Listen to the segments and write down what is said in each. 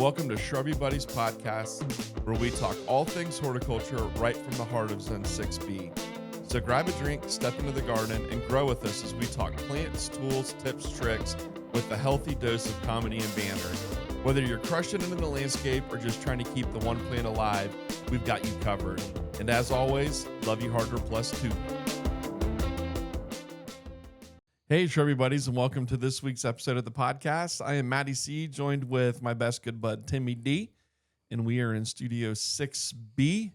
welcome to Shrubby Buddies Podcast, where we talk all things horticulture right from the heart of Zone 6B. So grab a drink, step into the garden, and grow with us as we talk plants, tools, tips, tricks, with a healthy dose of comedy and banter. Whether you're crushing it in the landscape or just trying to keep the one plant alive, we've got you covered. And as always, love you harder +2. Hey, Shrubby Buddies, and welcome to this week's episode of the podcast. I am Matty C, joined with my best good bud, Timmy D, and we are in Studio 6B,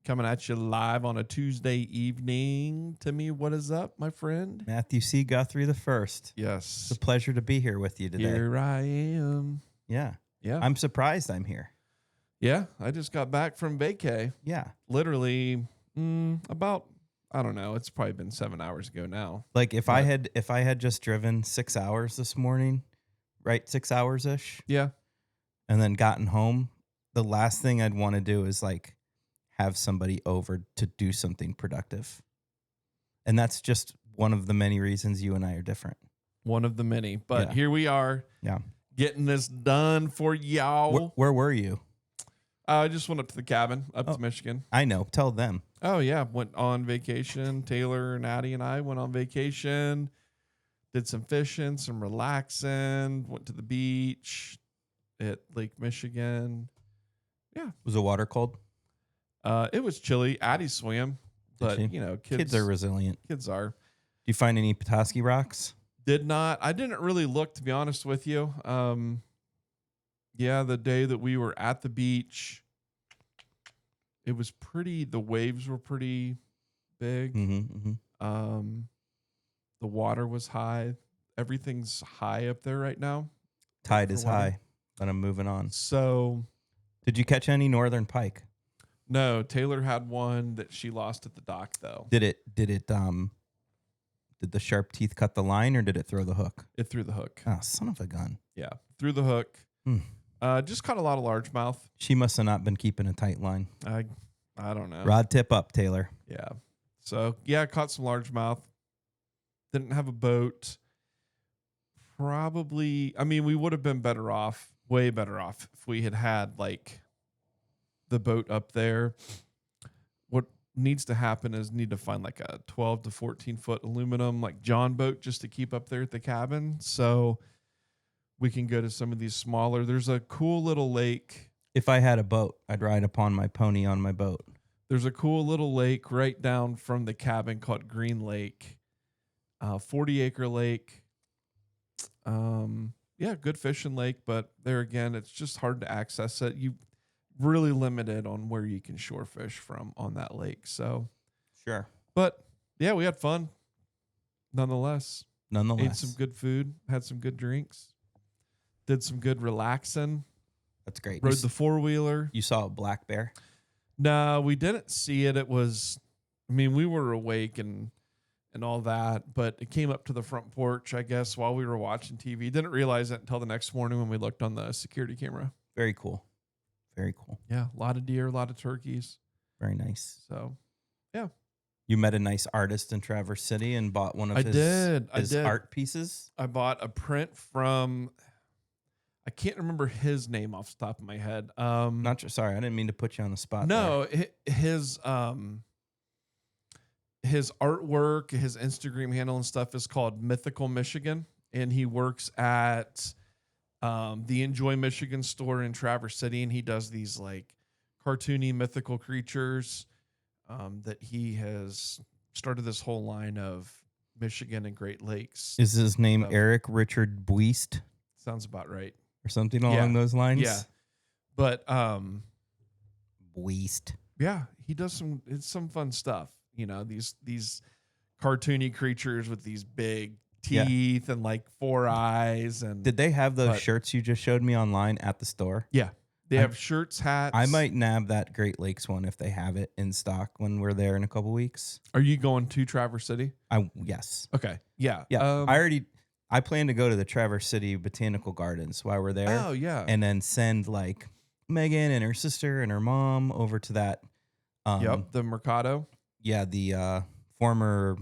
coming at you live on a Tuesday evening. Timmy, what is up, my friend? Matthew C. Guthrie the first. Yes. It's a pleasure to be here with you today. Here I am. Yeah. Yeah. I'm surprised I'm here. Yeah, I just got back from vacay. Yeah. Literally about, I don't know, it's probably been 7 hours ago now. Like if I had just driven 6 hours this morning, right? 6 hours ish. Yeah. And then gotten home, the last thing I'd want to do is like have somebody over to do something productive. And that's just one of the many reasons you and I are different. One of the many. But here we are. Yeah. Getting this done for y'all. Where were you? I just went up to the cabin, to Michigan. I know. Tell them. Oh, yeah. Went on vacation. Taylor and Addie and I went on vacation. Did some fishing, some relaxing. Went to the beach at Lake Michigan. Yeah. Was the water cold? It was chilly. Addie swam. But, you know, kids are resilient. Kids are. Do you find any Petoskey rocks? Did not. I didn't really look, to be honest with you. Yeah, the day that we were at the beach, it was the waves were pretty big. Mm-hmm, mm-hmm. The water was high. Everything's high up there right now. Tide is high, but I'm moving on. So, did you catch any northern pike? No, Taylor had one that she lost at the dock, though. Did the sharp teeth cut the line or did it throw the hook? It threw the hook. Oh, son of a gun. Yeah, threw the hook. Just caught a lot of largemouth. She must have not been keeping a tight line. I don't know. Rod tip up, Taylor. Yeah. So, yeah, caught some largemouth. Didn't have a boat. Probably, we would have been better off, way better off, if we had like the boat up there. What needs to happen is need to find like a 12 to 14 foot aluminum like John boat just to keep up there at the cabin, so we can go to some of these smaller. There's a cool little lake. If I had a boat, I'd ride upon my pony on my boat. There's a cool little lake right down from the cabin called Green Lake, 40-acre lake. Yeah, good fishing lake, but there again, it's just hard to access it. You really limited on where you can shore fish from on that lake. So sure. But yeah, we had fun nonetheless. Ate some good food, had some good drinks, did some good relaxing. That's great. Rode the four-wheeler. You saw a black bear? No, we didn't see it. It was, we were awake and all that, but it came up to the front porch, I guess, while we were watching TV. Didn't realize it until the next morning when we looked on the security camera. Very cool. Very cool. Yeah, a lot of deer, a lot of turkeys. Very nice. So, yeah. You met a nice artist in Traverse City and bought one of his art pieces? I bought a print from, I can't remember his name off the top of my head. Sorry, I didn't mean to put you on the spot. No, his artwork, his Instagram handle and stuff is called Mythical Michigan, and he works at the Enjoy Michigan store in Traverse City, and he does these like cartoony mythical creatures that he has started this whole line of Michigan and Great Lakes. Is his name Eric Richard Buist? Sounds about right. Or something along those lines? Yeah. But Buist. Yeah, he does some fun stuff. You know, these cartoony creatures with these big teeth and like 4 eyes. And did they have those shirts you just showed me online at the store? Yeah, they have shirts, hats. I might nab that Great Lakes one if they have it in stock when we're there in a couple weeks. Are you going to Traverse City? Yes. Okay. Yeah. Yeah. I plan to go to the Traverse City Botanical Gardens while we're there. Oh yeah. And then send like Megan and her sister and her mom over to that. The Mercado. Yeah, the former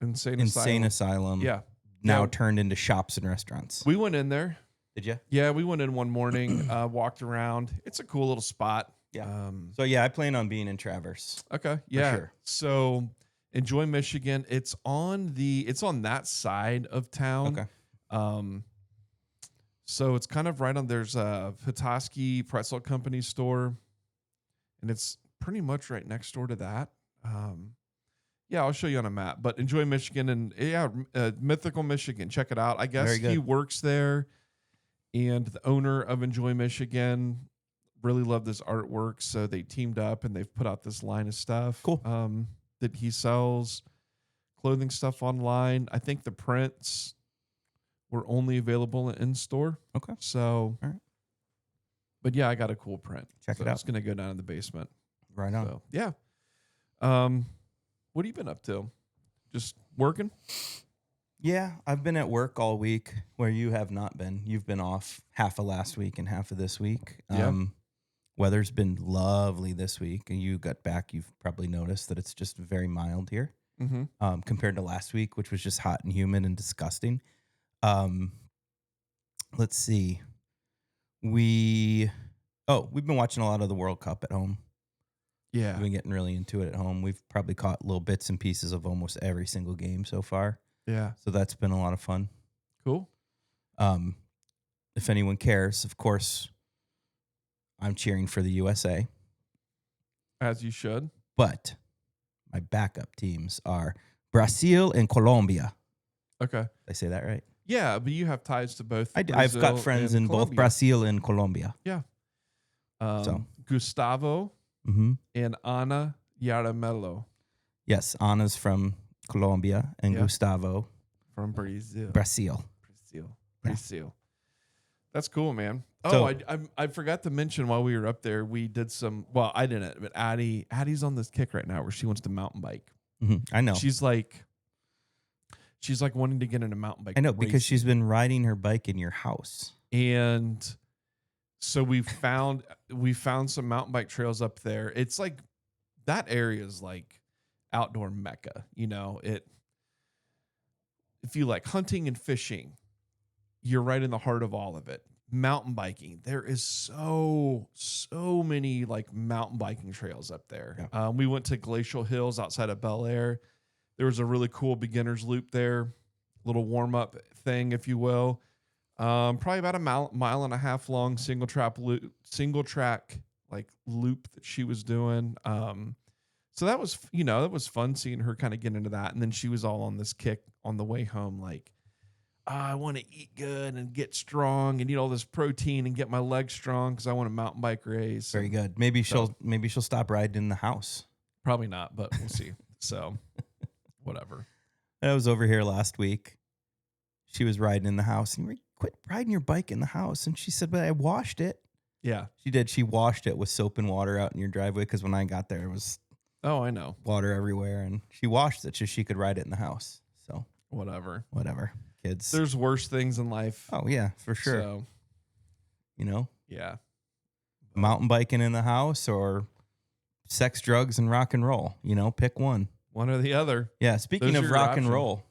Insane Asylum. Yeah. Now turned into shops and restaurants. We went in there. Did you? Yeah, we went in one morning, walked around. It's a cool little spot. Yeah. So yeah, I plan on being in Traverse. Okay. Yeah. sure. So Enjoy Michigan. It's on that side of town. Okay. So it's kind of right on. There's a Petoskey Pretzel Company store, and it's pretty much right next door to that. Yeah, I'll show you on a map. But Enjoy Michigan and Mythical Michigan. Check it out. I guess he works there, and the owner of Enjoy Michigan really loved this artwork, so they teamed up and they've put out this line of stuff. Cool. That he sells clothing stuff online. I think the prints were only available in store. Okay. So, all right. But yeah, I got a cool print. Check it out. I'm just gonna go down in the basement. Right on. So, yeah. What have you been up to? Just working? Yeah, I've been at work all week where you have not been. You've been off half of last week and half of this week. Yeah. Weather's been lovely this week, and you got back. You've probably noticed that it's just very mild here compared to last week, which was just hot and humid and disgusting. Let's see. We've been watching a lot of the World Cup at home. Yeah. We've been getting really into it at home. We've probably caught little bits and pieces of almost every single game so far. Yeah. So that's been a lot of fun. Cool. If anyone cares, of course, I'm cheering for the USA. As you should. But my backup teams are Brazil and Colombia. Okay. Did I say that right? Yeah, but you have ties to both. I've got friends in both Brazil and Colombia. Yeah. Gustavo and Ana Yaramelo. Yes, Ana's from Colombia and Gustavo from Brazil. Brazil. Yeah. That's cool, man. Oh, I forgot to mention while we were up there, we did some. Well, I didn't, but Addie's on this kick right now where she wants to mountain bike. I know. She's like wanting to get into mountain bike. I know because she's been riding her bike in your house, and so we found some mountain bike trails up there. It's like that area is like outdoor mecca. You know it. If you like hunting and fishing, you're right in the heart of all of it. Mountain biking, there is so many like mountain biking trails up there. Yeah. We went to Glacial Hills outside of Bel Air. There was a really cool beginner's loop there, little warm up thing, if you will. Probably about a mile and a half long single track like loop that she was doing. So that was fun seeing her kind of get into that. And then she was all on this kick on the way home, like, I want to eat good and get strong and eat all this protein and get my legs strong because I want a mountain bike race. Very good. Maybe she'll stop riding in the house. Probably not, but we'll see. So, whatever. I was over here last week. She was riding in the house, and quit riding your bike in the house. And she said, "But I washed it." Yeah, she did. She washed it with soap and water out in your driveway because when I got there, it was I know water everywhere, and she washed it so she could ride it in the house. So whatever. Kids. There's worse things in life. Oh, yeah, for sure. So, Yeah. Mountain biking in the house or sex, drugs, and rock and roll. Pick one. One or the other. Yeah, speaking of rock and roll.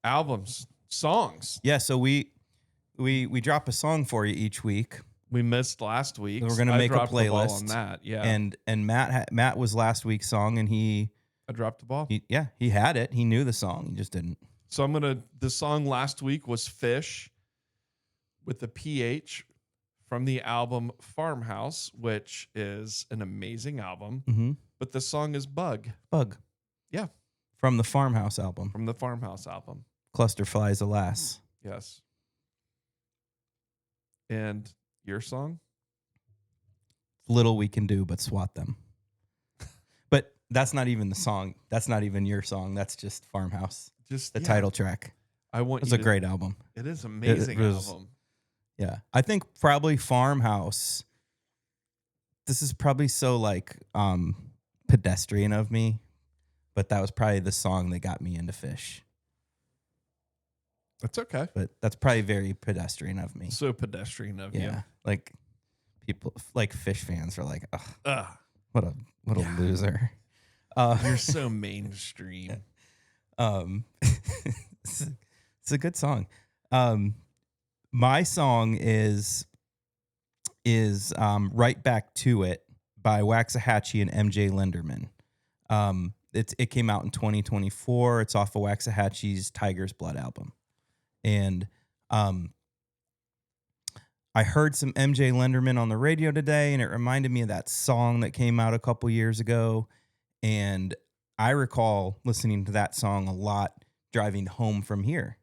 Albums, songs. Yeah, so we drop a song for you each week. We missed last week. So we're going to make a playlist on that. Yeah. And Matt was last week's song, and I dropped the ball. He had it. He knew the song. He just didn't. So the song last week was Fish with the PH from the album Farmhouse, which is an amazing album. Mm-hmm. But the song is Bug. Yeah. From the Farmhouse album. Cluster Flies Alas. Yes. And your song? Little We Can Do But Swat Them. But that's not even the song. That's not even your song. That's just Farmhouse. Just the title track. It's a great album. It is an amazing album. Yeah. I think probably Farmhouse. This is probably so like pedestrian of me, but that was probably the song that got me into Fish. That's okay. But that's probably very pedestrian of me. So pedestrian of you. Yeah. Like people like Fish fans are like, ugh. What a loser. You're so mainstream. It's a good song. My song is Right Back to It by Waxahachie and MJ Lenderman. It came out in 2024. It's off of Waxahachie's Tiger's Blood album. And I heard some MJ Lenderman on the radio today, and it reminded me of that song that came out a couple years ago. And I recall listening to that song a lot driving home from here.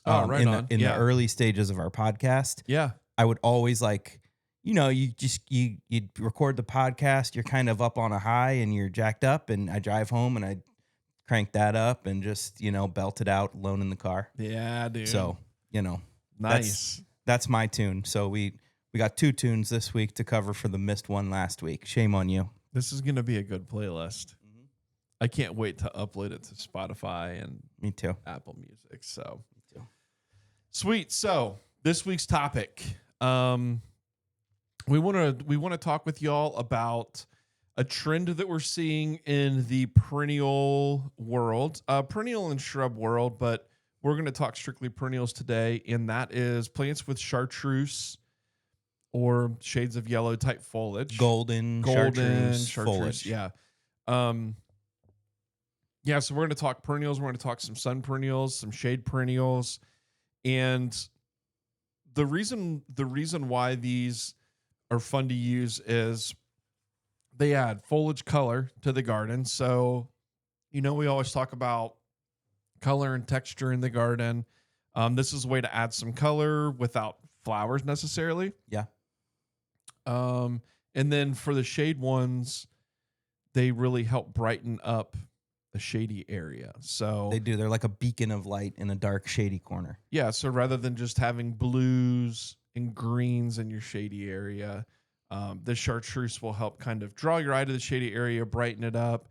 Oh, right on. In the early stages of our podcast. Yeah. I would always you'd record the podcast, you're kind of up on a high and you're jacked up, and I drive home and I crank that up and just, belt it out alone in the car. Yeah, dude. So, nice. That's my tune. So we got 2 tunes this week to cover for the missed one last week. Shame on you. This is going to be a good playlist. Mm-hmm. I can't wait to upload it to Spotify and me too. Apple Music. So me too. Sweet. So this week's topic, we want to talk with y'all about a trend that we're seeing in the perennial world, perennial and shrub world, but we're going to talk strictly perennials today, and that is plants with chartreuse or shades of yellow type foliage. Golden chartreuse foliage. Yeah. Yeah, so we're going to talk perennials. We're going to talk some sun perennials, some shade perennials. And the reason why these are fun to use is they add foliage color to the garden. So, we always talk about color and texture in the garden. This is a way to add some color without flowers necessarily. Yeah. And then for the shade ones, they really help brighten up a shady area. So they do. They're like a beacon of light in a dark, shady corner. Yeah. So rather than just having blues and greens in your shady area, the chartreuse will help kind of draw your eye to the shady area, brighten it up,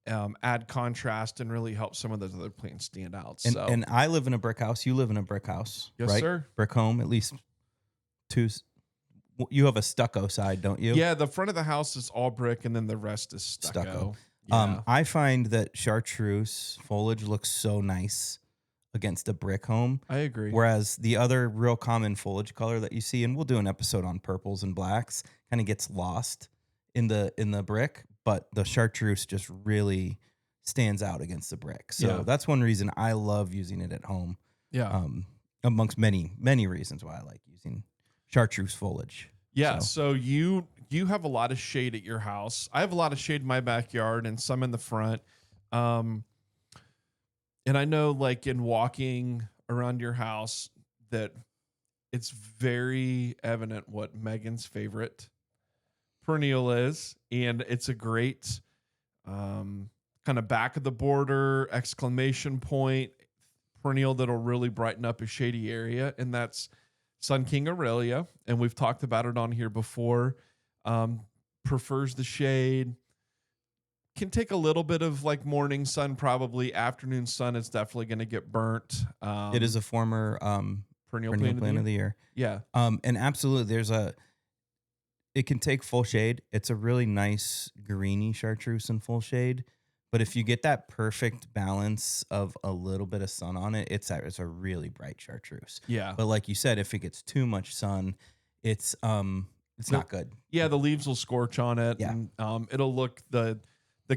add contrast, and really help some of those other plants stand out. And I live in a brick house. You live in a brick house. Yes, right? Sir. Brick home, at least 2. You have a stucco side, don't you? Yeah, the front of the house is all brick, and then the rest is stucco. Yeah. I find that chartreuse foliage looks so nice against a brick home. I agree. Whereas the other real common foliage color that you see, and we'll do an episode on purples and blacks, kind of gets lost in the brick, but the chartreuse just really stands out against the brick. So that's one reason I love using it at home. Yeah. Amongst many, many reasons why I like using chartreuse foliage. Yeah. So you have a lot of shade at your house. I have a lot of shade in my backyard and some in the front. And I know, like, in walking around your house, that it's very evident what Megan's favorite perennial is. And it's a great kind of back of the border exclamation point perennial that'll really brighten up a shady area. And that's Sun King Aurelia. And we've talked about it on here before. Prefers the shade. Can take a little bit of like morning sun, probably afternoon sun. It's definitely going to get burnt. It is a former perennial plant of the year. Yeah. And absolutely, it can take full shade. It's a really nice greeny chartreuse in full shade. But if you get that perfect balance of a little bit of sun on it, it's a really bright chartreuse. Yeah. But like you said, if it gets too much sun, it's not good. Yeah, the leaves will scorch on it. Yeah. And it'll look the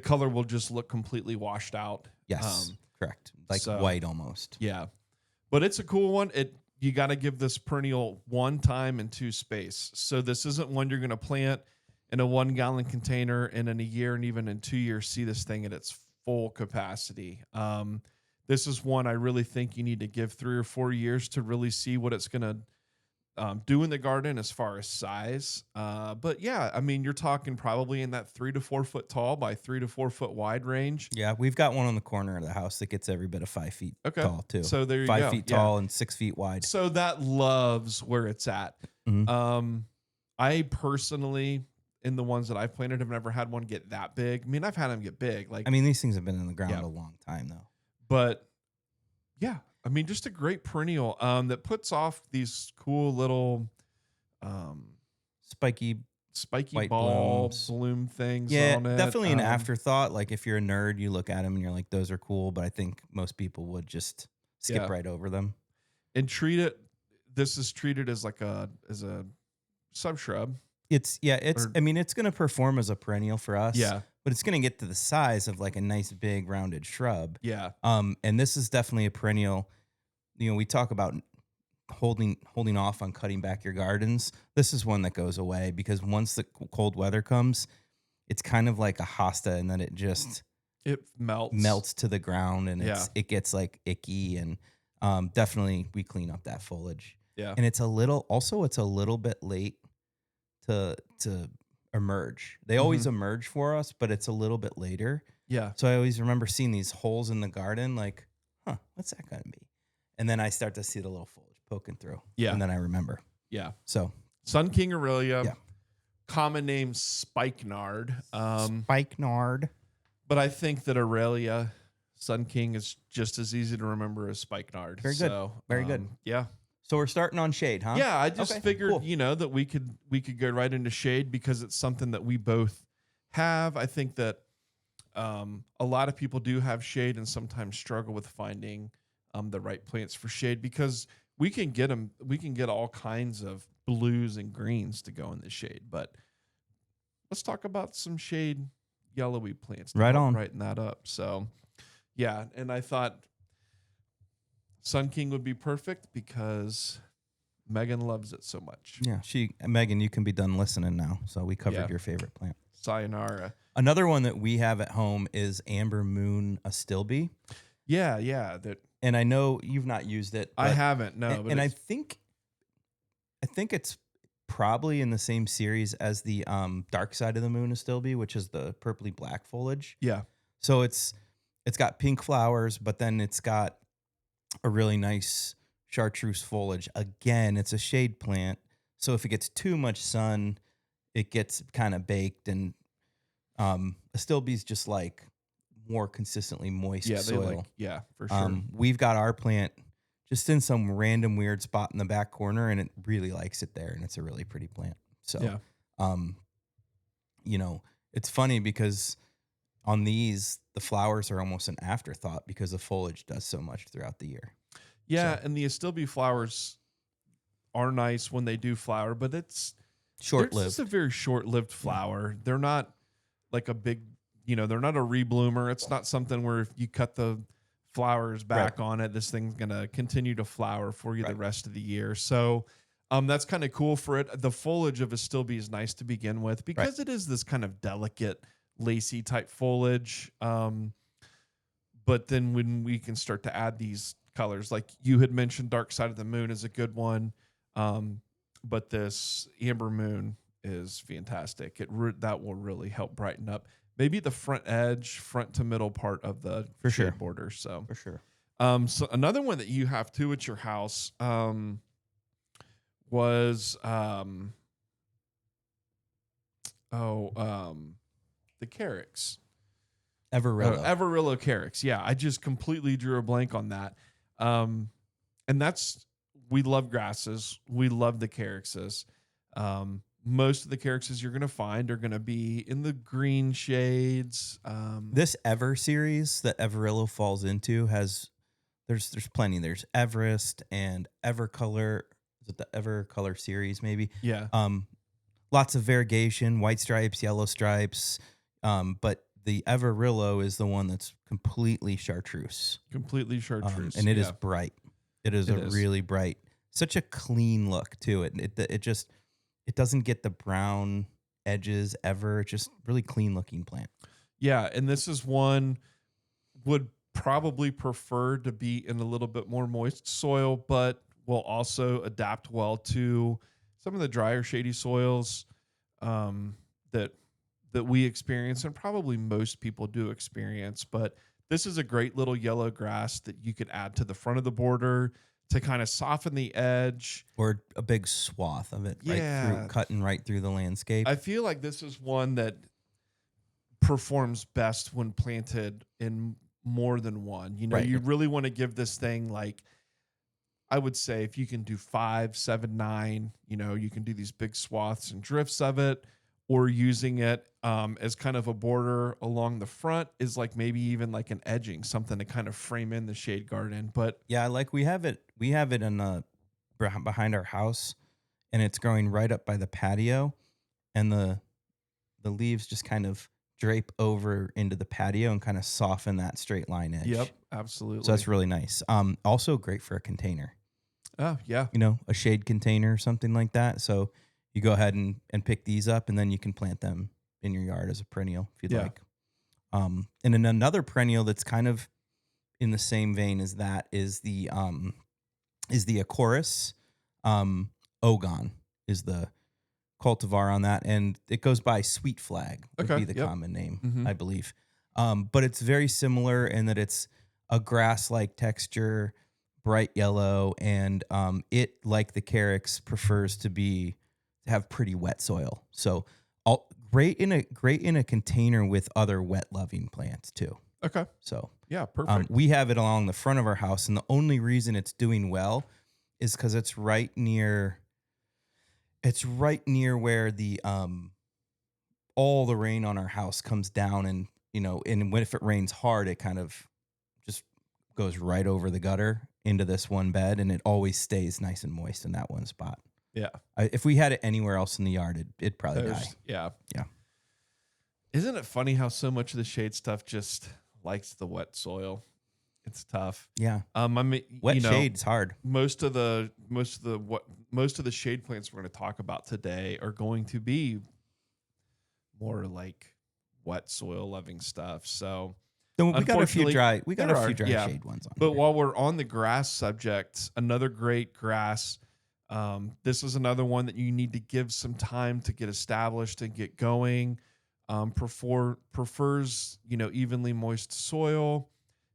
color will just look completely washed out. Yes, correct. Like white almost. Yeah. But it's a cool one. You got to give this perennial 1 time and 2 space. So this isn't one you're going to plant in a 1-gallon container and in a year and even in 2 years see this thing at its full capacity. This is one I really think you need to give 3 or 4 years to really see what it's going to do in the garden as far as size. But yeah, I mean, you're talking probably in that 3 to 4 foot tall by 3 to 4 foot wide range. Yeah, we've got one on the corner of the house that gets every bit of 5 feet tall too. So there you go. 5 feet tall and 6 feet wide. So that loves where it's at. Mm-hmm. I personally, in the ones that I've planted, have never had one get that big. I mean, I've had them get big. Like, I mean, these things have been in the ground a long time though. But yeah, I mean, just a great perennial that puts off these cool little spiky ball bloom things. Yeah, on it. Definitely an afterthought. Like if you're a nerd, you look at them and you're like, those are cool. But I think most people would just skip right over them and treat it. this is treated as like a sub shrub. It's I mean, it's going to perform as a perennial for us. Yeah. But it's going to get to the size of like a nice big rounded shrub. Yeah. And this is definitely a perennial. You know, we talk about holding off on cutting back your gardens. This is one that goes away because once the cold weather comes, it's kind of like a hosta, and then it melts to the ground, and it gets like icky, and definitely we clean up that foliage. Yeah. And it's a little bit late to emerge. They always emerge for us, but it's a little bit later. Yeah. So I always remember seeing these holes in the garden, like, what's that going to be? And then I start to see the little foliage poking through. Yeah. And then I remember. Yeah. So Sun King Aurelia, Yeah. common name spikenard. Spikenard. But I think that Aurelia, Sun King, is just as easy to remember as spikenard. Very good. Very good. Yeah. So we're starting on shade, huh? Yeah, I just figured, cool. That we could go right into shade because it's something that we both have. I think that a lot of people do have shade and sometimes struggle with finding the right plants for shade because we can get them. We can get all kinds of blues and greens to go in the shade. But let's talk about some shade yellowy plants. To right help on. Brighten that up. So, yeah, and I thought Sun King would be perfect because Megan loves it so much. Yeah, Megan, you can be done listening now. So we covered Yeah. your favorite plant. Sayonara. Another one that we have at home is Amber Moon Astilbe. Yeah. And I know you've not used it. I haven't, no. And I think it's probably in the same series as the Dark Side of the Moon Astilbe, which is the purpley black foliage. Yeah. So it's got pink flowers, but then it's got a really nice chartreuse foliage. Again, it's a shade plant. So if it gets too much sun, it gets kind of baked. And Astilbe's just like more consistently moist soil. For sure. We've got our plant just in some random weird spot in the back corner, and it really likes it there, and it's a really pretty plant. So, it's funny because on these, the flowers are almost an afterthought because the foliage does so much throughout the year. Yeah, and the Astilbe flowers are nice when they do flower, but it's short-lived. It's a very short-lived flower. They're not like a big, they're not a rebloomer. It's not something where if you cut the flowers back on it, this thing's going to continue to flower for you the rest of the year. So that's kind of cool for it. The foliage of Astilbe is nice to begin with because it is this kind of delicate, lacy type foliage. But then when we can start to add these colors, like you had mentioned, Dark Side of the Moon is a good one. But this Amber Moon is fantastic. That will really help brighten up maybe the front to middle part of the shade border. So for sure. So another one that you have too at your house was the Carex. Everillo Carex. Yeah, I just completely drew a blank on that. And we love grasses. We love the Carexes. Most of the Carexes you're going to find are going to be in the green shades. This Ever series that Everillo falls into there's plenty. There's Everest and Evercolor. Is it the Evercolor series maybe? Yeah. Lots of variegation, white stripes, yellow stripes. But the Everillo is the one that's completely chartreuse. And it is bright. It is really bright. Such a clean look to it. It doesn't get the brown edges ever. It's just really clean looking plant. Yeah, and this is one would probably prefer to be in a little bit more moist soil, but will also adapt well to some of the drier, shady soils that we experience, and probably most people do experience. But this is a great little yellow grass that you could add to the front of the border to kind of soften the edge. Or a big swath of it, cutting right through the landscape. I feel like this is one that performs best when planted in more than one. You really want to give this thing, like, I would say if you can do 5, 7, 9, you can do these big swaths and drifts of it, or using it as kind of a border along the front is like maybe even like an edging, something to kind of frame in the shade garden. But yeah, like we have it in behind our house, and it's growing right up by the patio, and the leaves just kind of drape over into the patio and kind of soften that straight line edge. Yep, absolutely. So that's really nice. Also great for a container. Oh, yeah. A shade container or something like that. So you go ahead and pick these up, and then you can plant them in your yard as a perennial if you'd like. And then another perennial that's kind of in the same vein as that is the Acorus. Ogon is the cultivar on that, and it goes by Sweet Flag would be the common name, I believe. But it's very similar in that it's a grass-like texture, bright yellow, and it, like the Carex, prefers to have pretty wet soil. So great in a container with other wet-loving plants too. Okay. So yeah, perfect. We have it along the front of our house, and the only reason it's doing well is because it's right near where the all the rain on our house comes down, and if it rains hard, it kind of just goes right over the gutter into this one bed, and it always stays nice and moist in that one spot. Yeah. If we had it anywhere else in the yard, it'd probably die. Yeah. Yeah. Isn't it funny how so much of the shade stuff just likes the wet soil? It's tough. Yeah. Wet shade's hard. Most of the shade plants we're going to talk about today are going to be more like wet soil loving stuff. So we got a few dry yeah. shade ones on. But here. while we're on the grass subject, another great grass. This is another one that you need to give some time to get established and get going. Prefers evenly moist soil,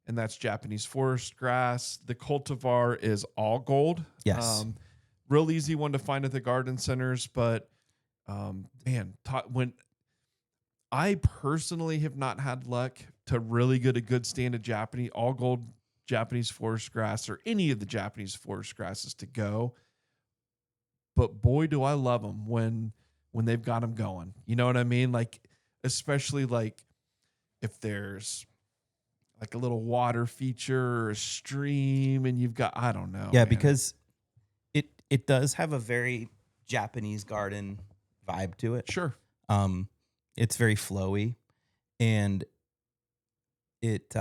and that's Japanese forest grass. The cultivar is all gold. Yes. Real easy one to find at the garden centers, but when I personally have not had luck to really get a good stand of Japanese all gold Japanese forest grass or any of the Japanese forest grasses to go. But boy, do I love them when they've got them going. You know what I mean? Like, especially like if there's like a little water feature or a stream and you've got, I don't know. Yeah, man. Because it does have a very Japanese garden vibe to it. Sure. It's very flowy, and it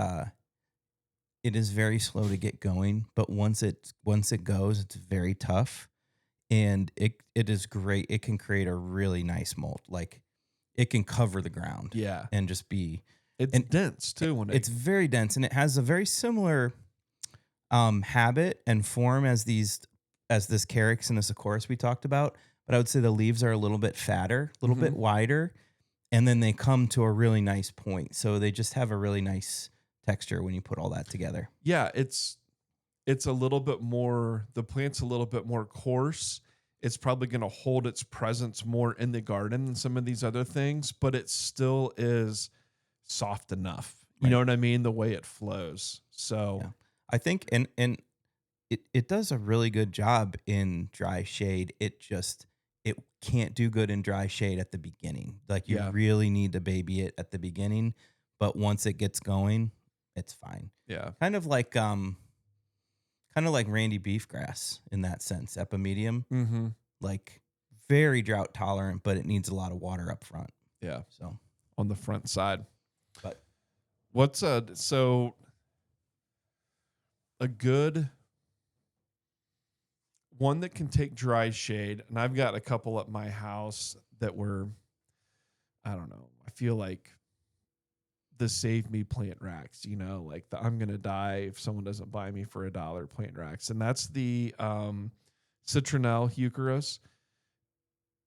is very slow to get going, but once it goes, it's very tough. And it is great. It can create a really nice mold. Like, it can cover the ground. Yeah. And just be... It's dense, too. It's very dense, and it has a very similar habit and form as this Carex and this Acorus we talked about. But I would say the leaves are a little bit fatter, a little bit wider, and then they come to a really nice point. So they just have a really nice texture when you put all that together. Yeah, it's a little bit more, the plant's a little bit more coarse. It's probably going to hold its presence more in the garden than some of these other things, but it still is soft enough. You know what I mean? The way it flows. So yeah. I think, and it does a really good job in dry shade. It can't do good in dry shade at the beginning. Like, you really need to baby it at the beginning, but once it gets going, it's fine. Yeah. Kind of like Randy Beefgrass in that sense, epimedium. Mm-hmm. Like, very drought tolerant, but it needs a lot of water up front. Yeah. So on the front side. But what's a good one that can take dry shade, and I've got a couple at my house that were, I don't know, I feel like the save me plant racks, like the I'm going to die if someone doesn't buy me for $1 plant racks. And that's the citronelle heucheras.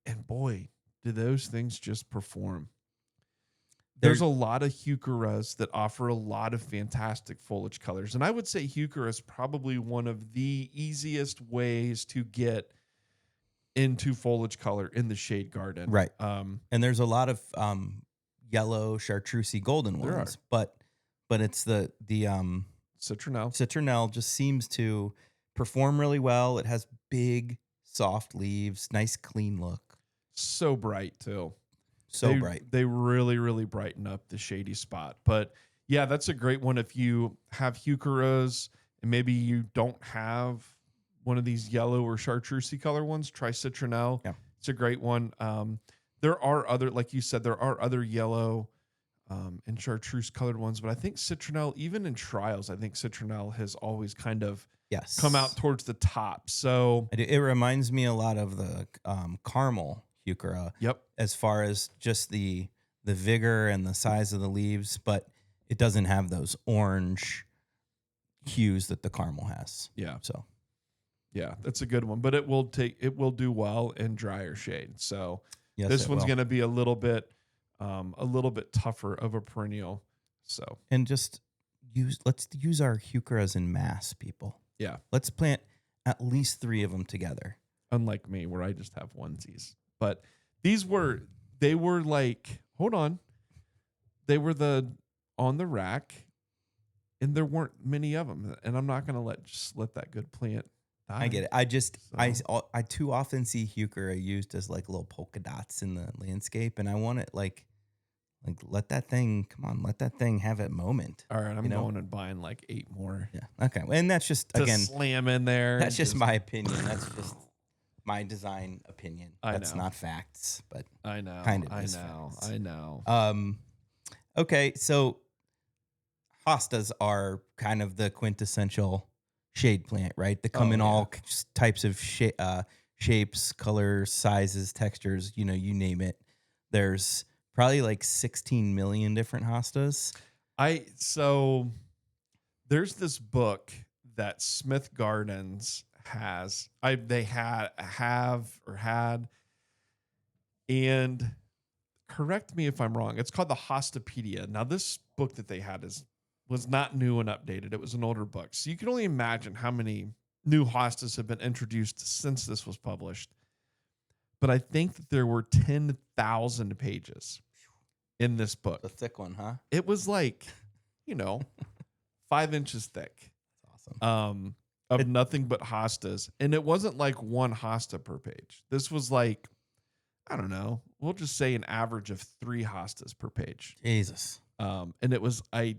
And boy, do those things just perform. There's a lot of heucheras that offer a lot of fantastic foliage colors. And I would say heuchera is probably one of the easiest ways to get into foliage color in the shade garden. Right. And there's a lot of yellow chartreuse golden ones, but it's the citronelle. Citronelle just seems to perform really well. It has big, soft leaves, nice, clean look. So bright too. Bright. They really, really brighten up the shady spot. But yeah, that's a great one if you have heucheras and maybe you don't have one of these yellow or chartreuse color ones, try citronelle. Yeah. It's a great one. There are other, like you said, there are other yellow and chartreuse colored ones, but I think citronelle, even in trials, I think citronelle has always kind of come out towards the top. So it reminds me a lot of the caramel heuchera. Yep. As far as just the vigor and the size of the leaves, but it doesn't have those orange hues that the caramel has. Yeah. So yeah, that's a good one, but it will do well in drier shade. So yes, this one's going to be a little bit tougher of a perennial. So, and let's use our heucheras in mass, people. Yeah. Let's plant at least 3 of them together. Unlike me, where I just have onesies. But they were like, hold on. They were on the rack, and there weren't many of them. And I'm not going to let that good plant die. I get it. I too often see heuchera used as like little polka dots in the landscape, and I want it like let that thing have that moment. All right, I'm going and buying like 8 more. Yeah. Okay. And that's just to again slam in there. That's just my opinion. That's just my design opinion. That's not facts, but I know. Kind of I know. Okay, so hostas are kind of the quintessential shade plant, right? They come in all types of shapes, colors, sizes, textures, you name it. There's probably like 16 million different hostas. So there's this book that Smith Gardens has. They had, and correct me if I'm wrong. It's called the Hostopedia. Now, this book that they had was not new and updated. It was an older book. So you can only imagine how many new hostas have been introduced since this was published. But I think that there were 10,000 pages in this book. A thick one, huh? It was like, 5 inches thick. That's awesome. Of nothing but hostas. And it wasn't like one hosta per page. This was like, I don't know, we'll just say an average of 3 hostas per page. Jesus. And it was, I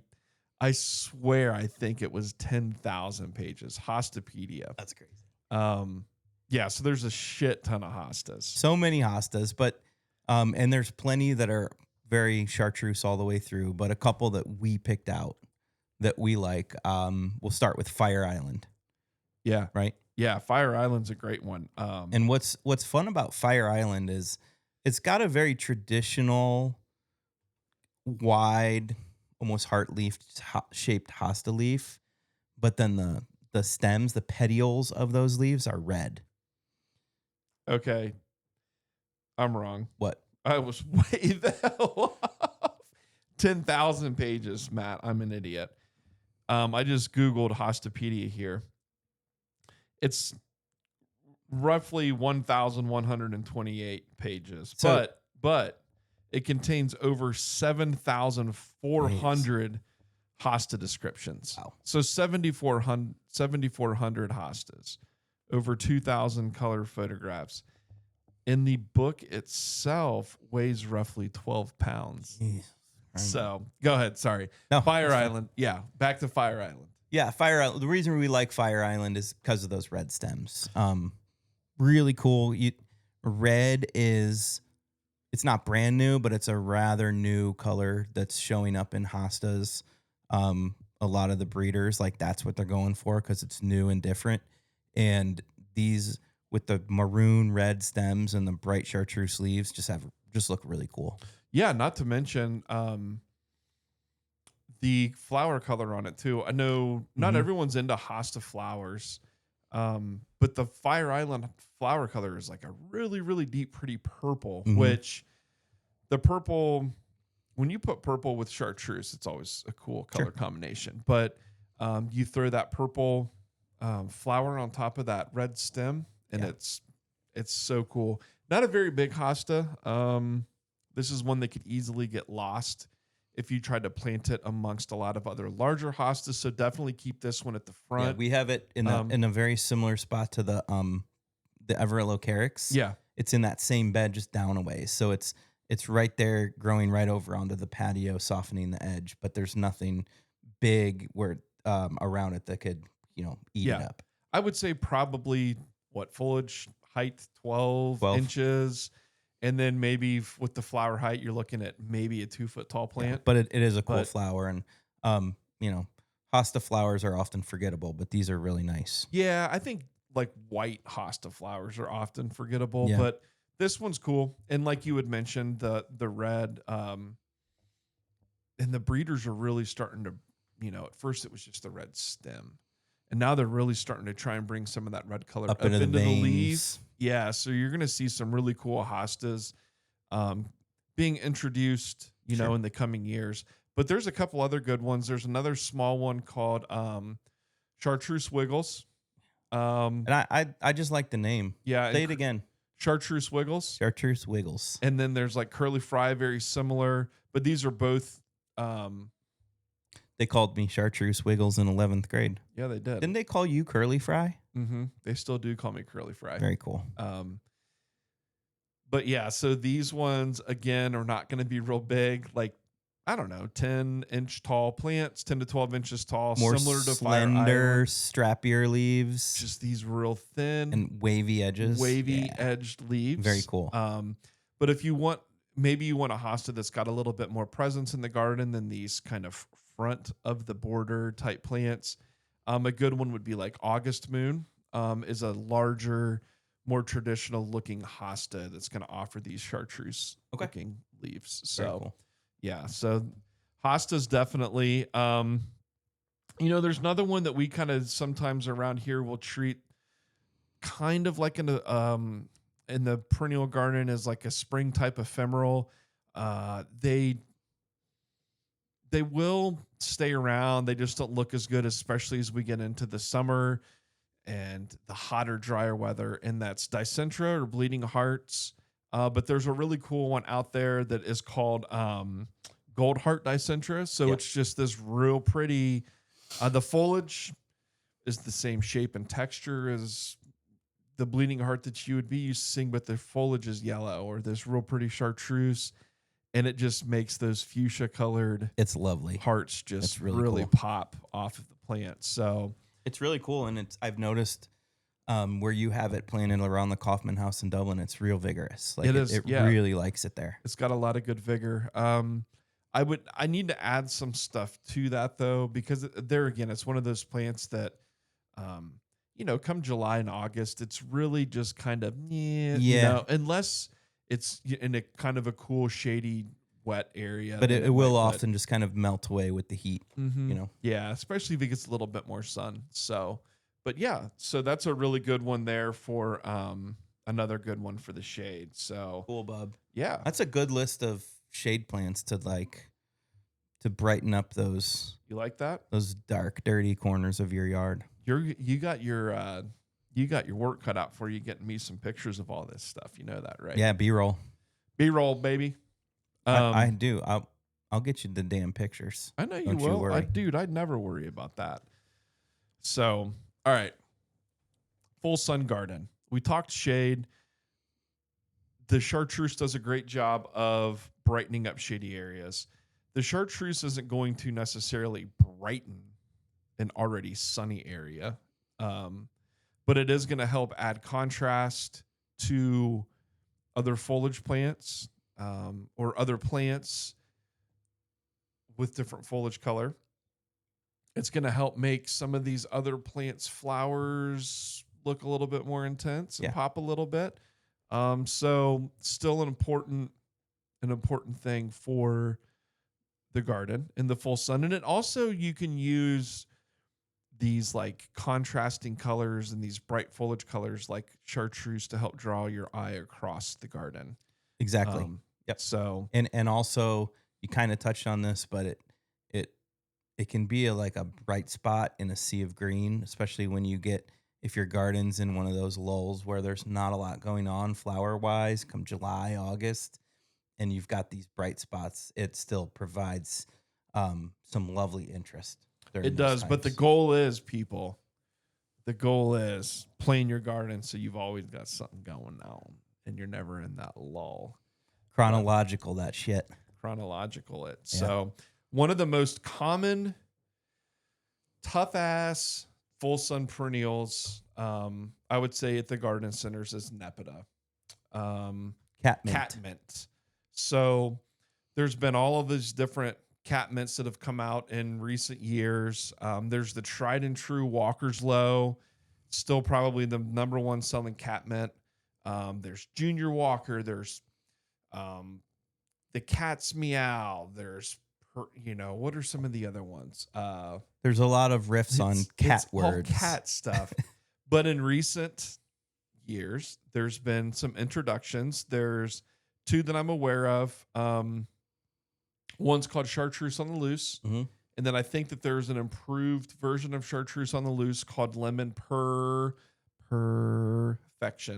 swear, I think it was 10,000 pages. Hostopedia. That's crazy. Yeah, so there's a shit ton of hostas. So many hostas, but and there's plenty that are very chartreuse all the way through, but a couple that we picked out that we like. We'll start with Fire Island. Yeah. Right? Yeah, Fire Island's a great one. And what's fun about Fire Island is it's got a very traditional, wide, almost heart leaf shaped hosta leaf, but then the stems, the petioles of those leaves are red. Okay. I'm wrong. What? I was way the hell off. 10,000 pages, Matt. I'm an idiot. I just Googled Hostopedia here. It's roughly 1,128 pages, but it contains over 7,400 hosta descriptions. Wow. So 7,400 hostas, over 2,000 color photographs. And the book itself weighs roughly 12 pounds. Jeez. So go ahead. Sorry. No, Fire Island. Yeah. Back to Fire Island. Yeah, Fire Island. The reason we like Fire Island is because of those red stems. Really cool. Red is, it's not brand new, but it's a rather new color that's showing up in hostas. A lot of the breeders, like that's what they're going for because it's new and different. And these with the maroon red stems and the bright chartreuse leaves just look really cool. Yeah, not to mention the flower color on it too. I know not everyone's into hosta flowers, but the Fire Island flower color is like a really, really deep, pretty purple, which the purple, when you put purple with chartreuse, it's always a cool color combination. But you throw that purple flower on top of that red stem, and it's so cool. Not a very big hosta. This is one that could easily get lost if you tried to plant it amongst a lot of other larger hostas. So definitely keep this one at the front. Yeah, we have it in a very similar spot to the Everett Carex. Yeah. It's in that same bed, just down a ways. So it's right there, growing right over onto the patio, softening the edge. But there's nothing big where around it that could eat it up. I would say probably foliage height 12 inches. And then maybe with the flower height, you're looking at maybe a 2-foot tall plant. Yeah, but it is a cool flower. And, hosta flowers are often forgettable, but these are really nice. Yeah, I think like white hosta flowers are often forgettable, but this one's cool. And like you had mentioned, the red, and the breeders are really starting to, at first it was just the red stem. And now they're really starting to try and bring some of that red color up into the leaves. Yeah, so you're going to see some really cool hostas being introduced, in the coming years. But there's a couple other good ones. There's another small one called Chartreuse Wiggles. And I just like the name. Yeah. Say it again. Chartreuse Wiggles. Chartreuse Wiggles. And then there's like Curly Fry, very similar. But these are both... They called me Chartreuse Wiggles in 11th grade. Yeah, they did. Didn't they call you Curly Fry? Mm-hmm. They still do call me Curly Fry. Very cool. But yeah, so these ones, again, are not going to be real big. Like, I don't know, 10-inch tall plants, 10 to 12 inches tall. More similar to slender, strappier leaves. Just these real thin. And wavy edges. Wavy-edged leaves. Very cool. But if you want... Maybe you want a hosta that's got a little bit more presence in the garden than these kind of front of the border type plants. A good one would be like August Moon, is a larger, more traditional looking hosta that's going to offer these chartreuse looking leaves. So, cool. Yeah. So hostas definitely, there's another one that we kind of sometimes around here will treat kind of like in the perennial garden is like a spring type ephemeral. They will stay around. They just don't look as good, especially as we get into the summer and the hotter, drier weather. And that's Dicentra or Bleeding Hearts. But there's a really cool one out there that is called Gold Heart Dicentra. So it's just this real pretty. The foliage is the same shape and texture as the Bleeding Heart that you would be used to seeing, but the foliage is yellow, or this real pretty chartreuse, and it just makes those fuchsia colored hearts just really pop off of the plant. So it's really cool, and I've noticed where you have it planted around the Kaufman House in Dublin, it's real vigorous. Like it really likes it there. It's got a lot of good vigor. I need to add some stuff to that though, because there again, it's one of those plants that come July and August, it's really just kind of, unless it's in a kind of a cool, shady, wet area. But it will often just kind of melt away with the heat, Yeah, especially if it gets a little bit more sun. So, but yeah, so that's a really good one there for another good one for the shade. So cool, bub. Yeah. That's a good list of shade plants to brighten up those. You like that? Those dark, dirty corners of your yard. You got your work cut out for you getting me some pictures of all this stuff. You know that, right? Yeah, B-roll. B-roll, baby. I do. I'll get you the damn pictures. I know you will. I'd never worry about that. So, all right. Full sun garden. We talked shade. The chartreuse does a great job of brightening up shady areas. The chartreuse isn't going to necessarily brighten an already sunny area, but it is going to help add contrast to other foliage plants or other plants with different foliage color. It's going to help make some of these other plants' flowers look a little bit more intense and pop a little bit. So still an important thing for the garden in the full sun. And it also, you can use these like contrasting colors and these bright foliage colors like chartreuse to help draw your eye across the garden. Exactly. Yep. So, and also you kind of touched on this, but it can be like a bright spot in a sea of green, especially when if your garden's in one of those lulls where there's not a lot going on flower wise come July, August, and you've got these bright spots. It still provides some lovely interest. It does, but the goal is, people, playing your garden so you've always got something going on and you're never in that lull. Chronological, that shit. Chronological it. Yeah. So one of the most common tough-ass full sun perennials, I would say at the garden centers is Nepeta. Cat mint. So there's been all of these different cat mints that have come out in recent years. There's the tried and true Walker's Low, still probably the number one selling cat mint. There's Junior Walker. There's the Cat's Meow. There's, what are some of the other ones? There's a lot of riffs on cat words. All cat stuff. But in recent years, there's been some introductions. There's two that I'm aware of. One's called Chartreuse on the Loose. Mm-hmm. And then I think that there's an improved version of Chartreuse on the Loose called Lemon Perfection.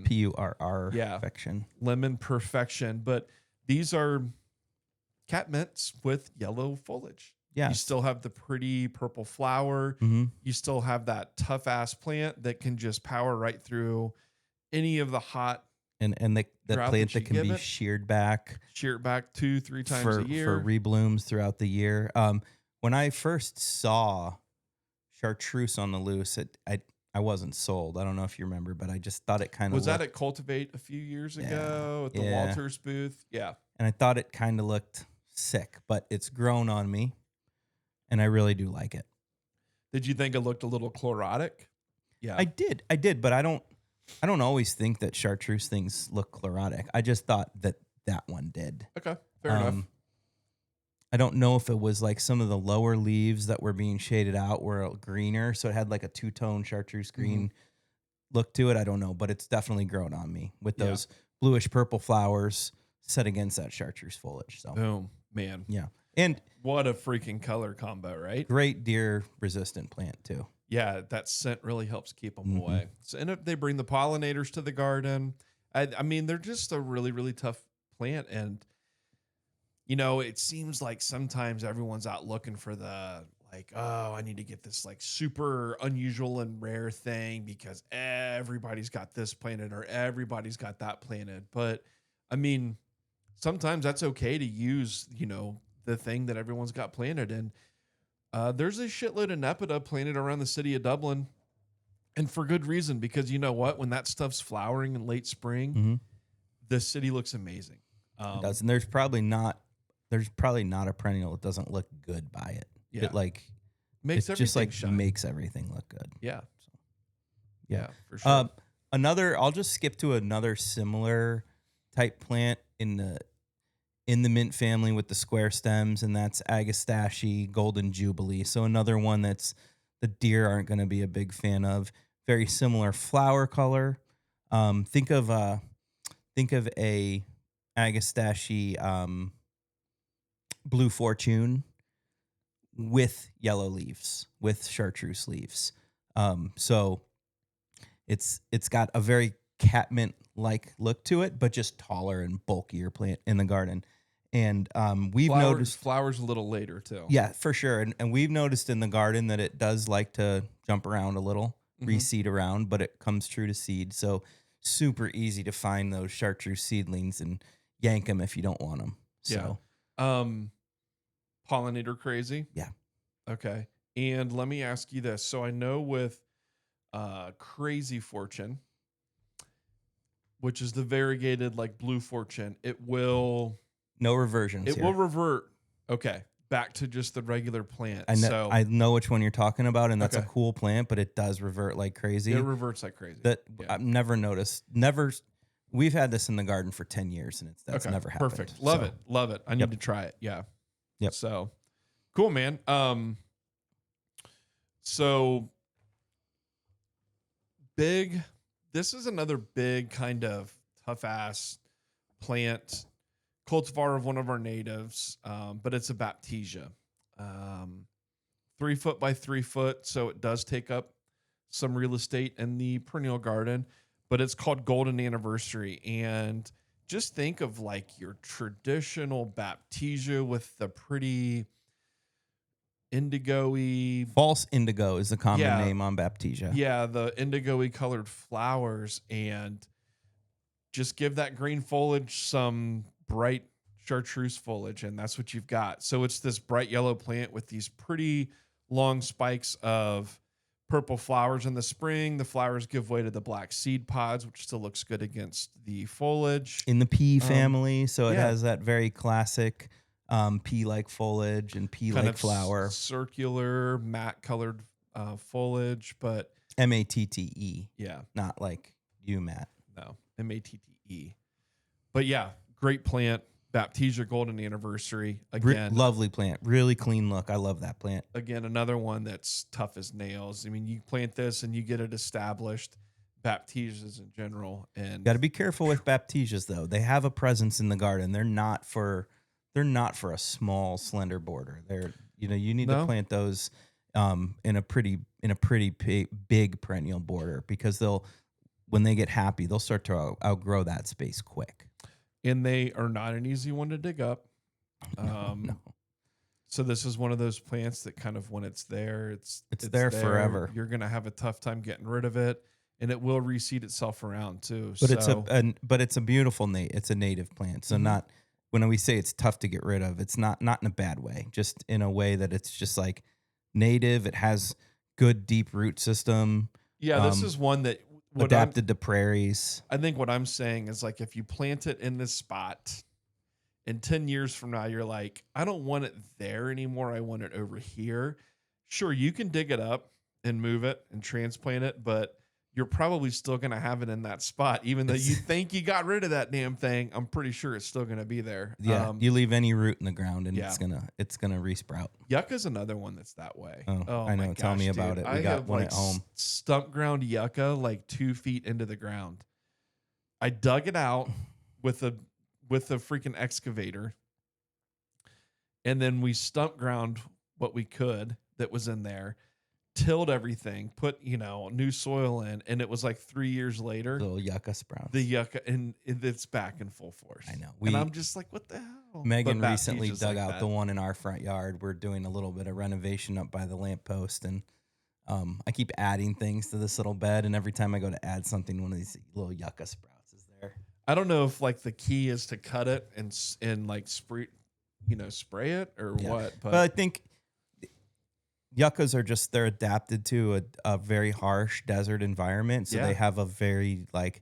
Purr. Yeah. Perfection. Lemon Perfection. But these are cat mints with yellow foliage. Yeah. You still have the pretty purple flower. Mm-hmm. You still have that tough ass plant that can just power right through any of the hot and the plant that can be sheared back 2-3 times a year for reblooms throughout the year. When I first saw Chartreuse on the Loose, I wasn't sold. I don't know if you remember, but I just thought it kind of was that at Cultivate a few years ago at the Walters booth. Yeah, and I thought it kind of looked sick, but it's grown on me, and I really do like it. Did you think it looked a little chlorotic? Yeah, I did, but I don't always think that Chartreuse things look chlorotic. I just thought that one did. Okay, fair enough. I don't know if it was like some of the lower leaves that were being shaded out were greener, so it had like a two-tone Chartreuse green look to it. I don't know, but it's definitely grown on me with those bluish purple flowers set against that Chartreuse foliage. So boom, man. Yeah. And what a freaking color combo, right? Great deer resistant plant too. Yeah, that scent really helps keep them away. So, and if they bring the pollinators to the garden, I mean, they're just a really, really tough plant. And, it seems like sometimes everyone's out looking for the, like, oh, I need to get this like super unusual and rare thing because everybody's got this planted or everybody's got that planted. But, I mean, sometimes that's okay to use, the thing that everyone's got planted. And there's a shitload of Nepeta planted around the city of Dublin, and for good reason, because you know what? When that stuff's flowering in late spring, the city looks amazing. It does, and there's probably not a perennial that doesn't look good by it. Yeah, it like makes it's just like shine. Makes everything look good. Yeah, so, yeah, for sure. I'll just skip to another similar type plant in the mint family with the square stems, and that's Agastache Golden Jubilee. So another one that's the deer aren't going to be a big fan of. Very similar flower color. Think of a Agastache Blue Fortune with yellow leaves, with chartreuse leaves. So it's got a very catmint like look to it, but just taller and bulkier plant in the garden. And we've noticed flowers a little later too. Yeah, for sure. And we've noticed in the garden that it does like to jump around a little, reseed around, but it comes true to seed. So super easy to find those chartreuse seedlings and yank them if you don't want them. So, pollinator crazy. Yeah. Okay. And let me ask you this. So I know with Crazy Fortune, which is the variegated like Blue Fortune, it will... No reversions. It will revert. Okay. Back to just the regular plant. I know which one you're talking about, and that's a cool plant, but it does revert like crazy. It reverts like crazy. I've never noticed. We've had this in the garden for 10 years, and that's never happened. Perfect. Love it. I need to try it. Yeah. Yep. So cool, man. So big. This is another big kind of tough ass plant. Cultivar of one of our natives, but it's a Baptisia. 3 foot by 3 foot, so it does take up some real estate in the perennial garden, but it's called Golden Anniversary. And just think of like your traditional Baptisia with the pretty indigo-y. False indigo is the common name on Baptisia. Yeah, the indigo-y colored flowers, and just give that green foliage some bright chartreuse foliage, and that's what you've got. So it's this bright yellow plant with these pretty long spikes of purple flowers in the spring. The flowers give way to the black seed pods, which still looks good against the foliage. In the pea family, so it yeah. has that very classic pea-like foliage and pea-like flower. Circular, matte colored foliage, but MATTE. Yeah. Not like you, Matt. No, MATTE. But yeah, great plant. Baptisia Golden Anniversary. Again, lovely plant. Really clean look. I love that plant. Again, another one that's tough as nails. I mean, you plant this and you get it established. Baptisias in general. And got to be careful with Baptisias, though. They have a presence in the garden. They're not for a small, slender border. You need to plant those in a pretty big perennial border, because when they get happy, they'll start to outgrow that space quick. And they are not an easy one to dig up. No. So this is one of those plants that kind of, when it's there, it's there forever. You're going to have a tough time getting rid of it, and it will reseed itself around too. But it's a beautiful it's a native plant. So not, when we say it's tough to get rid of, it's not in a bad way, just in a way that it's just like native. It has good deep root system. Yeah, this is one that adapted to prairies. I think what I'm saying is, like, if you plant it in this spot, and 10 years from now, you're like, I don't want it there anymore. I want it over here. Sure, you can dig it up and move it and transplant it, but you're probably still going to have it in that spot. Even though you think you got rid of that damn thing, I'm pretty sure it's still going to be there. Yeah, you leave any root in the ground and it's gonna resprout. Yucca's another one that's that way. Oh, I know. Tell me about it. We got one at home. Stump ground yucca like 2 feet into the ground. I dug it out with a freaking excavator, and then we stump ground what we could that was in there, tilled everything, put new soil in, and it was like 3 years later, little yucca sprouts. The yucca, and it's back in full force. I know. And I'm just like, what the hell? Megan recently dug out the one in our front yard. We're doing a little bit of renovation up by the lamppost, and I keep adding things to this little bed, and every time I go to add something, one of these little yucca sprouts is there. I don't know if like the key is to cut it and like spray it or what. But I think yuccas are they're adapted to a very harsh desert environment. So they have a very like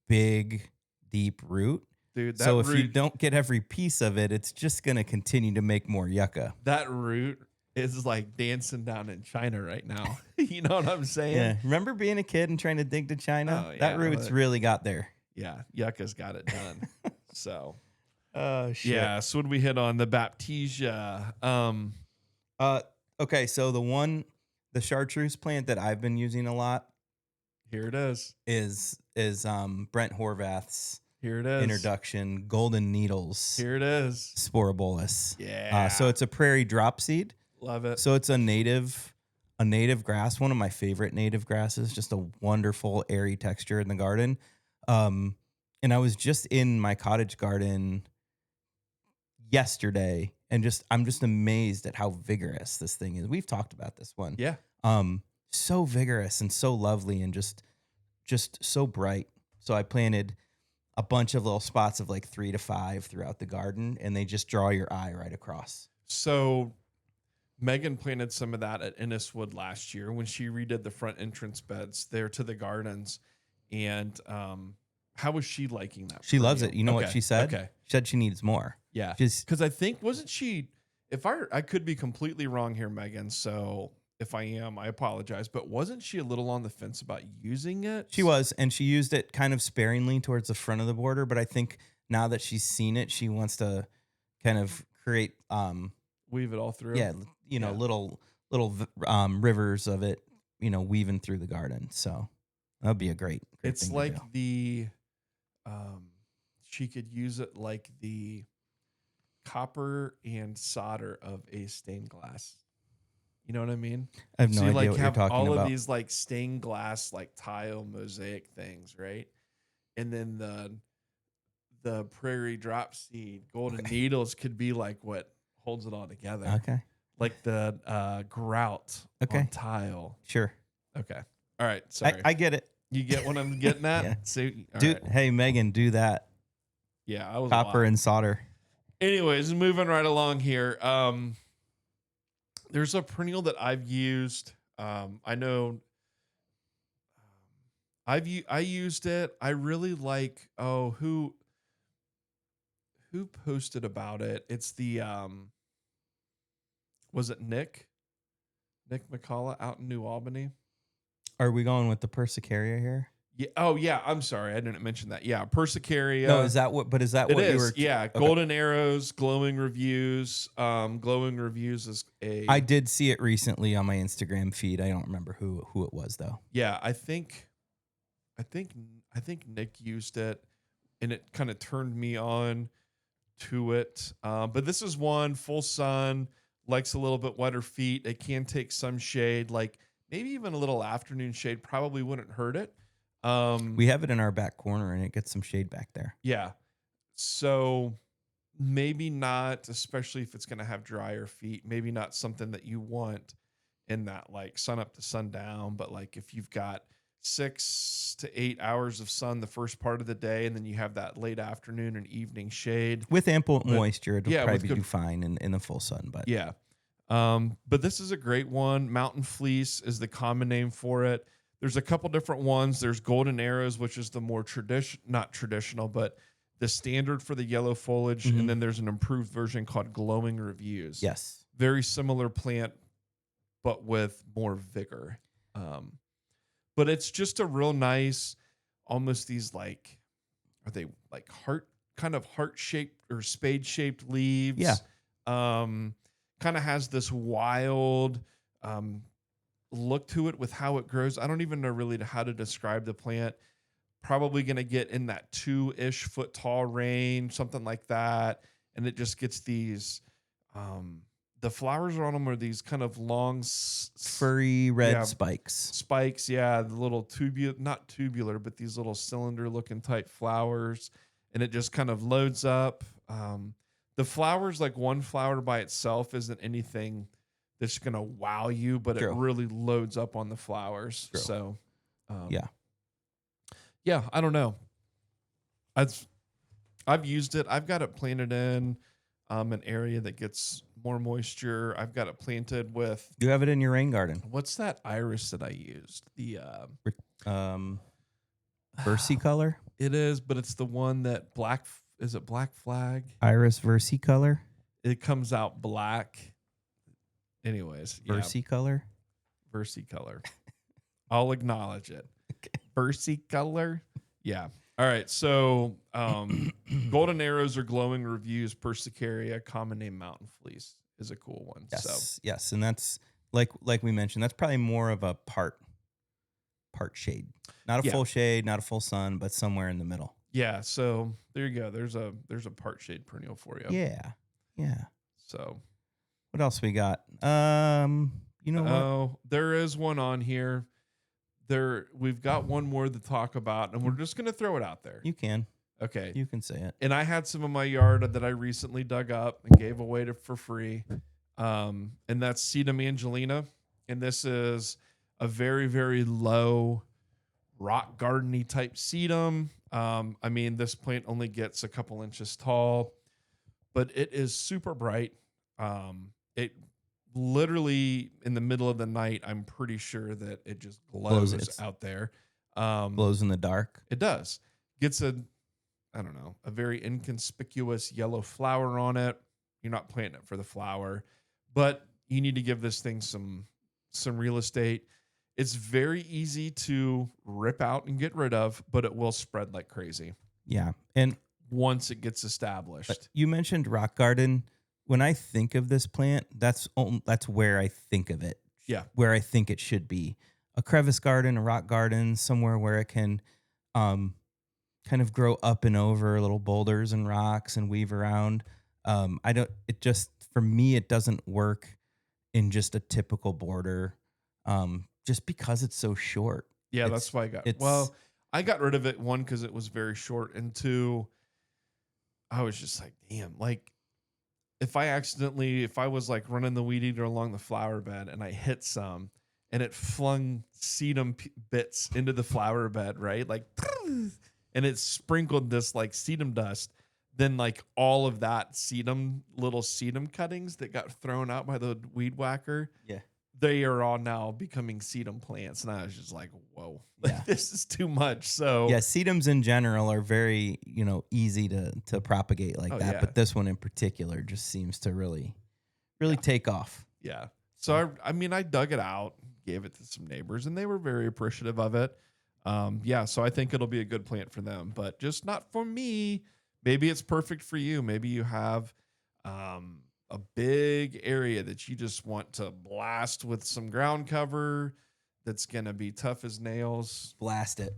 big, deep root. Dude, so if you don't get every piece of it, it's just going to continue to make more yucca. That root is like dancing down in China right now. You know what I'm saying? Yeah. Remember being a kid and trying to dig to China? That root's really got there. Yeah, yucca's got it done. So, shit. Yeah. So what did we hit on? The Baptisia. Okay, so the Chartreuse plant that I've been using a lot. Here it is. Is Brent Horvath's. Here it is. Introduction, Golden Needles. Here it is. Sporobolus. Yeah. So it's a prairie drop seed. Love it. So it's a native grass, one of my favorite native grasses, just a wonderful airy texture in the garden. And I was just in my cottage garden yesterday, and I'm just amazed at how vigorous this thing is. We've talked about this one. Yeah. So vigorous and so lovely and just so bright. So I planted a bunch of little spots of like 3 to 5 throughout the garden, and they just draw your eye right across. So Megan planted some of that at Inniswood last year when she redid the front entrance beds there to the gardens. And how was she liking that? She loves it. You know what she said? Okay. She said she needs more. Yeah. Because I think, wasn't she, if I could be completely wrong here, Megan, so if I am, I apologize, but wasn't she a little on the fence about using it? She was, and she used it kind of sparingly towards the front of the border, but I think now that she's seen it, she wants to kind of create weave it all through. Yeah, little rivers of it, weaving through the garden. So that'd be a great it's thing like to do. She could use it like the copper and solder of a stained glass. You know what I mean? I have no idea like what you're talking all about. Of these like stained glass, like tile mosaic things, right? And then the prairie drop seed golden needles could be like what holds it all together. Okay. Like the grout on tile. Sure. Okay. All right. Sorry. I get it. You get what I'm getting at? Yeah. So, right. Hey, Megan, do that. Yeah. I was copper and solder. Anyways, moving right along here. There's a perennial that I've used I know I used it. I really like, who posted about it? It's the was it Nick McCullough out in New Albany? Are we going with the Persicaria here? Yeah. Oh yeah. I'm sorry. I didn't mention that. Yeah. Persicaria. No, is that what? But is that It what you is. were? Yeah. Okay. Golden Arrows, glowing reviews. Glowing reviews is a. I did see it recently on my Instagram feed. I don't remember who it was though. Yeah. I think Nick used it, and it kind of turned me on to it. But this is one full sun, likes a little bit wetter feet. It can take some shade, like maybe even a little afternoon shade. Probably wouldn't hurt it. We have it in our back corner, and it gets some shade back there. Yeah. So maybe not, especially if it's going to have drier feet, maybe not something that you want in that like sun up to sundown. But like if you've got 6 to 8 hours of sun the first part of the day, and then you have that late afternoon and evening shade With ample moisture, it'll yeah, probably with do fine in the full sun. But yeah. But this is a great one. Mountain fleece is the common name for it. There's a couple different ones. There's golden arrows, which is the more not traditional, but the standard for the yellow foliage. Mhm. And then there's an improved version called glowing reviews. yes, Very similar plant, but with more vigor. But it's just a real nice, almost these like, are they like kind of heart shaped or spade shaped leaves? Yeah. Kind of has this wild, look to it with how it grows. I don't even know really how to describe the plant. Probably going to get in that 2-ish foot tall range, something like that. And it just gets these, the flowers on them are these kind of long, furry red spikes. Yeah. The little not tubular, but these little cylinder looking type flowers. And it just kind of loads up. The flowers, like one flower by itself isn't anything that's going to wow you, but True. it really loads up on the flowers. True. So, yeah, I don't know. I've used it. I've got it planted in an area that gets more moisture. I've got it planted with. You have it in your rain garden. What's that iris that I used? The versicolor. It is, but it's the one that is it Black Flag? Iris versicolor. It comes out black. Anyways, versicolor. Versicolor. I'll acknowledge it. Okay. Versicolor. Yeah. All right. So, golden arrows or glowing reviews, Persicaria, common name mountain fleece is a cool one. Yes, and that's like we mentioned. That's probably more of a part shade, not a full shade, not a full sun, but somewhere in the middle. Yeah. So there you go. There's a part shade perennial for you. Yeah. So. What else we got? You know what? Oh, there is one on here. We've got one more to talk about, and we're just going to throw it out there. You can. Okay. You can say it. And I had some in my yard that I recently dug up and gave away for free. And that's Sedum Angelina. And this is a very, very low rock garden-y type sedum. I mean, this plant only gets a couple inches tall, but it is super bright. It literally in the middle of the night, I'm pretty sure that it just glows out there. Glows in the dark. It does. Gets a very inconspicuous yellow flower on it. You're not planting it for the flower, but you need to give this thing some real estate. It's very easy to rip out and get rid of, but it will spread like crazy. Yeah. And once it gets established. You mentioned rock garden. When I think of this plant, that's where I think of it. Yeah. Where I think it should be. A crevice garden, a rock garden, somewhere where it can kind of grow up and over little boulders and rocks and weave around. For me, it doesn't work in just a typical border just because it's so short. Yeah, that's why I got rid of it, one, because it was very short, and two, I was just like, damn, like, if I was like running the weed eater along the flower bed and I hit some and it flung sedum bits into the flower bed, right? Like, and it sprinkled this like sedum dust, then like all of that little sedum cuttings that got thrown out by the weed whacker. Yeah. they are all now becoming sedum plants. And I was just like, whoa, Yeah. this is too much. So Yeah, sedums in general are very, easy to propagate like that. yeah. But this one in particular just seems to really take off. Yeah. So I dug it out, gave it to some neighbors, and they were very appreciative of it. So I think it'll be a good plant for them, but just not for me. Maybe it's perfect for you. Maybe you have a big area that you just want to blast with some ground cover that's going to be tough as nails. Blast it.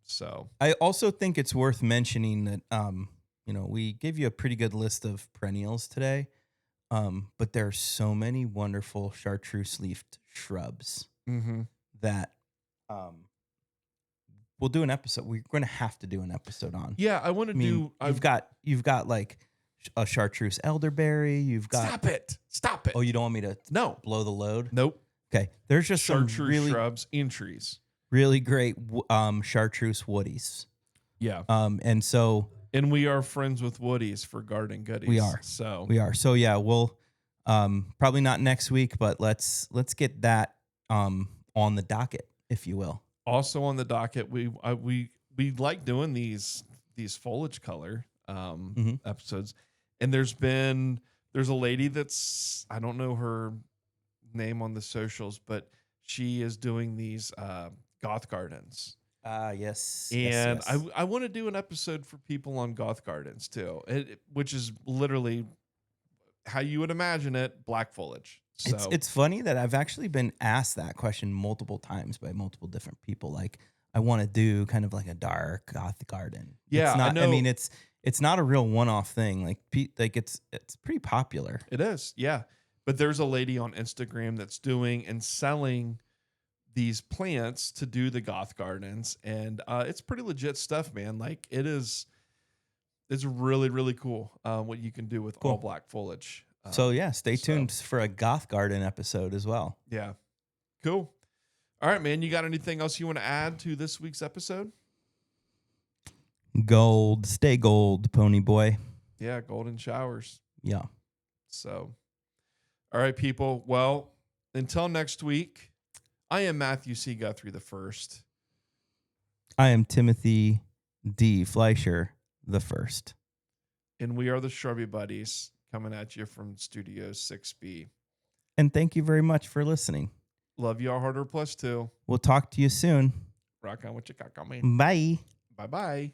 So I also think it's worth mentioning that, we gave you a pretty good list of perennials today, but there are so many wonderful chartreuse leafed shrubs that we'll do an episode. We're going to have to do an episode on. Yeah, I want to do. You've got like a chartreuse elderberry. You've got. Stop it. Oh, you don't want me to blow the load? Nope. Okay. There's just chartreuse some really shrubs and trees. Really great chartreuse woodies. Yeah. And we are friends with woodies for garden goodies. We are. So yeah, we'll probably not next week, but let's get that on the docket, if you will. Also on the docket, we like doing these foliage color episodes, and there's a lady that's, I don't know her name on the socials, but she is doing these goth gardens. Yes. And yes. I want to do an episode for people on goth gardens too, which is literally how you would imagine it, black foliage. So it's funny that I've actually been asked that question multiple times by multiple different people. Like, I want to do kind of like a dark goth garden. Yeah, it's not, I know. I mean, it's not a real one-off thing. Like it's pretty popular. It is, yeah. But there's a lady on Instagram that's doing and selling these plants to do the goth gardens, and it's pretty legit stuff, man. Like, it's really, really cool what you can do with all black foliage. So yeah, stay tuned for a goth garden episode as well. Yeah. Cool. All right, man. You got anything else you want to add to this week's episode? Gold, stay gold, pony boy. Yeah, golden showers. Yeah. So, all right, people. Well, until next week, I am Matthew C. Guthrie the First. I am Timothy D. Fleischer the First. And we are the Shrubby Buddies, coming at you from Studio 6B. And thank you very much for listening. Love you all harder +2. We'll talk to you soon. Rock on with your cock on me. Bye. Bye-bye.